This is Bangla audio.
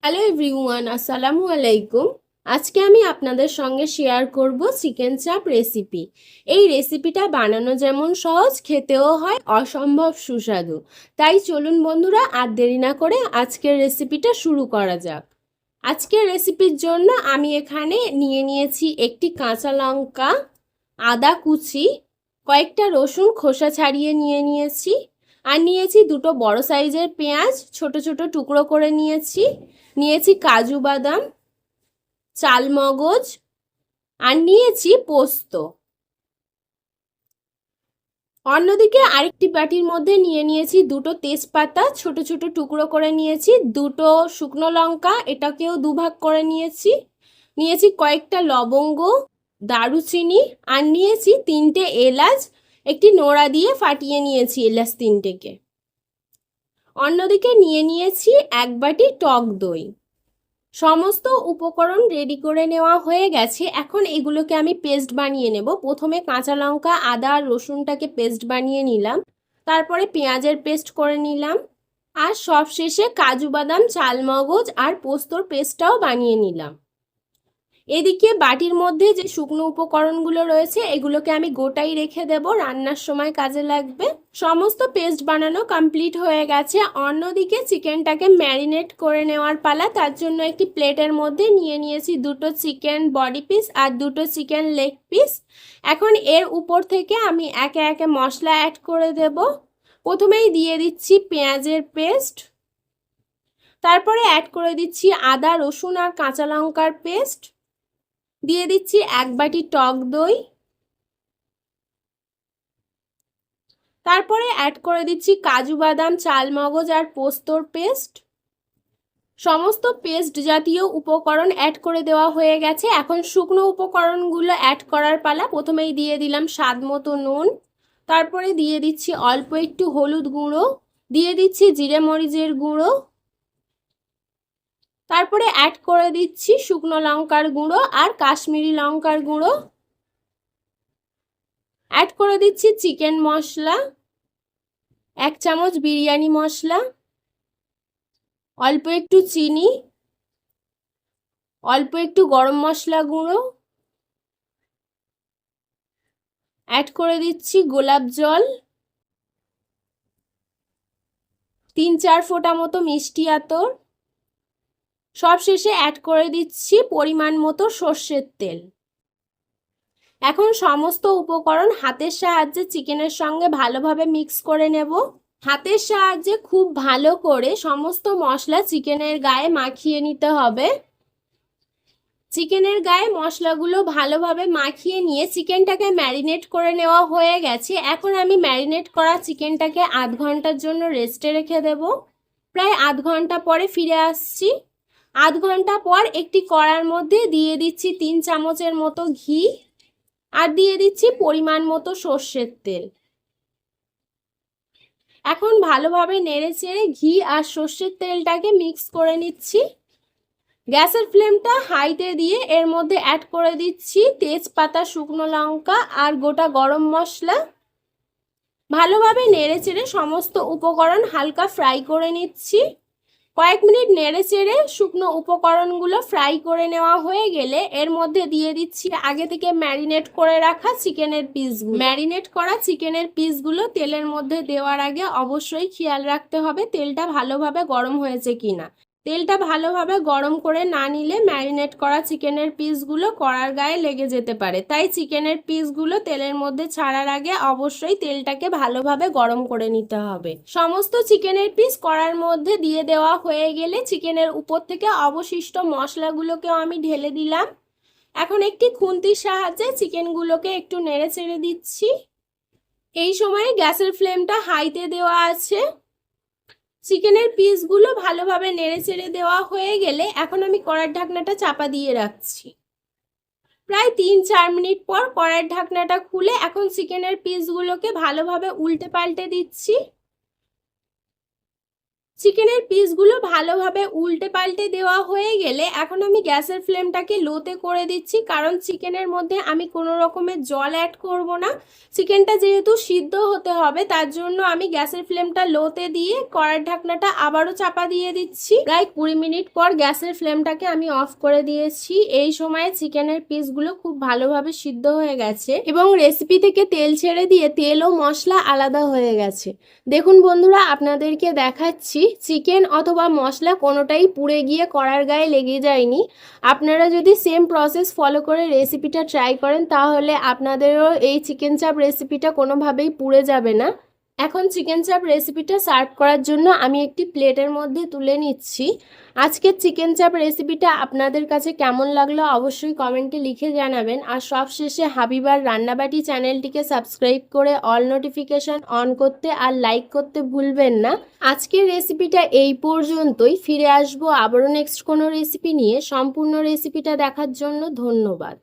হ্যালো এভরিওয়ান, আসসালামু আলাইকুম। আজকে আমি আপনাদের সঙ্গে শেয়ার করব চিকেন চাপ রেসিপি। এই রেসিপিটা বানানো যেমন সহজ, খেতেও হয় অসম্ভব সুস্বাদু। তাই চলুন বন্ধুরা, আর দেরি না করে আজকের রেসিপিটা শুরু করা যাক। আজকের রেসিপির জন্য আমি এখানে নিয়ে নিয়েছি একটি কাঁচা লঙ্কা, আদা কুচি, কয়েকটা রসুন খোসা ছাড়িয়ে নিয়ে নিয়েছি, আর নিয়েছি দুটো বড় সাইজের পেঁয়াজ ছোট ছোট টুকরো করে নিয়েছি কাজু বাদাম, চালমগজ, আর নিয়েছি পোস্ত। অন্যদিকে আরেকটি বাটির মধ্যে নিয়ে নিয়েছি দুটো তেজপাতা ছোট ছোট টুকরো করে নিয়েছি, দুটো শুকনো লঙ্কা, এটাকেও দুভাগ করে নিয়েছি কয়েকটা লবঙ্গ, দারুচিনি, আর নিয়েছি তিনটে এলাচ, একটি নোড়া দিয়ে ফাটিয়ে নিয়েছি এলাচ তিনটেকে। অন্যদিকে নিয়ে নিয়েছি এক বাটি টক দই। সমস্ত উপকরণ রেডি করে নেওয়া হয়ে গেছে। এখন এগুলোকে আমি পেস্ট বানিয়ে নেব। প্রথমে কাঁচা লঙ্কা, আদা আর রসুনটাকে পেস্ট বানিয়ে নিলাম, তারপরে পেঁয়াজের পেস্ট করে নিলাম, আর সবশেষে কাজু বাদাম, চালমগজ আর পোস্তর পেস্টটাও বানিয়ে নিলাম। এদিকে বাটির মধ্যে যে শুকনো উপকরণগুলো রয়েছে এগুলোকে আমি গোটাই রেখে দেব, রান্নার সময় কাজে লাগবে। সমস্ত পেস্ট বানানো কমপ্লিট হয়ে গেছে। অন্যদিকে চিকেনটাকে ম্যারিনেট করে নেওয়ার পালা। তার জন্য একটি প্লেটের মধ্যে নিয়ে নিয়েছি দুটো চিকেন বডি পিস আর দুটো চিকেন লেগ পিস। এখন এর উপর থেকে আমি একে একে মশলা অ্যাড করে দেব। প্রথমেই দিয়ে দিচ্ছি পেঁয়াজের পেস্ট, তারপরে অ্যাড করে দিচ্ছি আদা রসুন আর কাঁচা লঙ্কার পেস্ট, দিয়ে দিচ্ছি এক বাটি টক দই, তারপরে অ্যাড করে দিচ্ছি কাজু বাদাম, চালমগজ আর পোস্তর পেস্ট। সমস্ত পেস্ট জাতীয় উপকরণ অ্যাড করে দেওয়া হয়ে গেছে। এখন শুকনো উপকরণগুলো অ্যাড করার পালা। প্রথমেই দিয়ে দিলাম স্বাদ মতো নুন, তারপরে দিয়ে দিচ্ছি অল্প একটু হলুদ গুঁড়ো, দিয়ে দিচ্ছি জিরে মরিচের গুঁড়ো, তারপরে অ্যাড করে দিচ্ছি শুকনো লঙ্কার গুঁড়ো আর কাশ্মীরি লঙ্কার গুঁড়ো, অ্যাড করে দিচ্ছি চিকেন মশলা, এক চামচ বিরিয়ানি মশলা, অল্প একটু চিনি, অল্প একটু গরম মশলা গুঁড়ো, অ্যাড করে দিচ্ছি গোলাপ জল, 3-4 ফোঁটা মতো মিষ্টি আতর, সবশেষে অ্যাড করে দিচ্ছি পরিমাণ মতো সর্ষের তেল। এখন সমস্ত উপকরণ হাতের সাহায্যে চিকেনের সঙ্গে ভালোভাবে মিক্স করে নেব। হাতের সাহায্যে খুব ভালো করে সমস্ত মশলা চিকেনের গায়ে মাখিয়ে নিতে হবে। চিকেনের গায়ে মশলাগুলো ভালোভাবে মাখিয়ে নিয়ে চিকেনটাকে ম্যারিনেট করে নেওয়া হয়ে গেছে। এখন আমি ম্যারিনেট করা চিকেনটাকে আধ ঘন্টার জন্য রেস্টে রেখে দেব। প্রায় আধ ঘন্টা পরে ফিরে আসছি। আধ ঘন্টা পর একটি কড়ার মধ্যে দিয়ে দিচ্ছি 3 চামচের মতো ঘি, আর দিয়ে দিচ্ছি পরিমাণ মতো সর্ষের তেল। এখন ভালোভাবে নেড়েচেড়ে ঘি আর সর্ষের তেলটাকে মিক্স করে নিচ্ছি। গ্যাসের ফ্লেমটা হাইতে দিয়ে এর মধ্যে অ্যাড করে দিচ্ছি তেজপাতা, শুকনো লঙ্কা আর গোটা গরম মশলা। ভালোভাবে নেড়েচেড়ে সমস্ত উপকরণ হালকা ফ্রাই করে নিচ্ছি। কয়েক মিনিট নেড়েচেড়ে শুকনো উপকরণগুলো ফ্রাই করে নেওয়া হয়ে গেলে এর মধ্যে দিয়ে দিচ্ছি আগে থেকে ম্যারিনেট করে রাখা চিকেনের পিসগুলো। ম্যারিনেট করা চিকেনের পিসগুলো তেলের মধ্যে দেওয়ার আগে অবশ্যই খেয়াল রাখতে হবে তেলটা ভালোভাবে গরম হয়েছে কিনা। তেলটা ভালোভাবে গরম করে না নিলে ম্যারিনেট করা চিকেনের পিসগুলো কড়ার গায়ে লেগে যেতে পারে। তাই চিকেনের পিসগুলো তেলের মধ্যে ছাড়ার আগে অবশ্যই তেলটাকে ভালোভাবে গরম করে নিতে হবে। সমস্ত চিকেনের পিস কড়ার মধ্যে দিয়ে দেওয়া হয়ে গেলে চিকেনের উপর থেকে অবশিষ্ট মশলাগুলোকেও আমি ঢেলে দিলাম। এখন একটি খুন্তির সাহায্যে চিকেনগুলোকে একটু নেড়ে চেড়ে দিচ্ছি। এই সময়ে গ্যাসের ফ্লেমটা হাইতে দেওয়া আছে। চিকেনের পিসগুলো ভালোভাবে নেড়েচেড়ে দেওয়া হয়ে গেলে এখন আমি কড়ার ঢাকনাটা চাপা দিয়ে রাখছি। প্রায় 3-4 মিনিট পর কড়ার ঢাকনাটা খুলে এখন চিকেনের পিসগুলোকে ভালোভাবে উল্টে পাল্টে দিচ্ছি। চিকেনের পিসগুলো ভালোভাবে উল্টে পাল্টে দেওয়া হয়ে গেলে এখন আমি গ্যাসের ফ্লেমটাকে লোতে করে দিচ্ছি, কারণ চিকেনের মধ্যে আমি কোনো রকমের জল অ্যাড করব না। চিকেনটা যেহেতু সিদ্ধ হতে হবে তার জন্য আমি গ্যাসের ফ্লেমটা লোতে দিয়ে কড়ার ঢাকনাটা আবারও চাপা দিয়ে দিচ্ছি। প্রায় 20 মিনিট পর গ্যাসের ফ্লেমটাকে আমি অফ করে দিয়েছি। এই সময়ে চিকেনের পিসগুলো খুব ভালোভাবে সিদ্ধ হয়ে গেছে এবং রেসিপি থেকে তেল ছেড়ে দিয়ে তেল ও মশলা আলাদা হয়ে গেছে। দেখুন বন্ধুরা, আপনাদেরকে দেখাচ্ছি চিকেন অথবা মশলা কোনোটাই পুড়ে গিয়ে কড়ার গায়ে লেগে যায়নি। আপনারা যদি সেম প্রসেস ফলো করে রেসিপিটা ট্রাই করেন তাহলে আপনাদেরও এই চিকেন চাপ রেসিপিটা কোনোভাবেই পুড়ে যাবে না। এখন চিকেন চাপ রেসিপিটা সার্ভ করার জন্য আমি একটি প্লেটের মধ্যে তুলে নিচ্ছি। আজকের চিকেন চাপ রেসিপিটা আপনাদের কাছে কেমন লাগলো অবশ্যই কমেন্টে লিখে জানাবেন। আর সবশেষে হাবিবার রান্নাবাটি চ্যানেলটিকে সাবস্ক্রাইব করে অল নোটিফিকেশন অন করতে আর লাইক করতে ভুলবেন না। আজকের রেসিপিটা এই পর্যন্তই। ফিরে আসবো আবারও নেক্সট কোনো রেসিপি নিয়ে। সম্পূর্ণ রেসিপিটা দেখার জন্য ধন্যবাদ।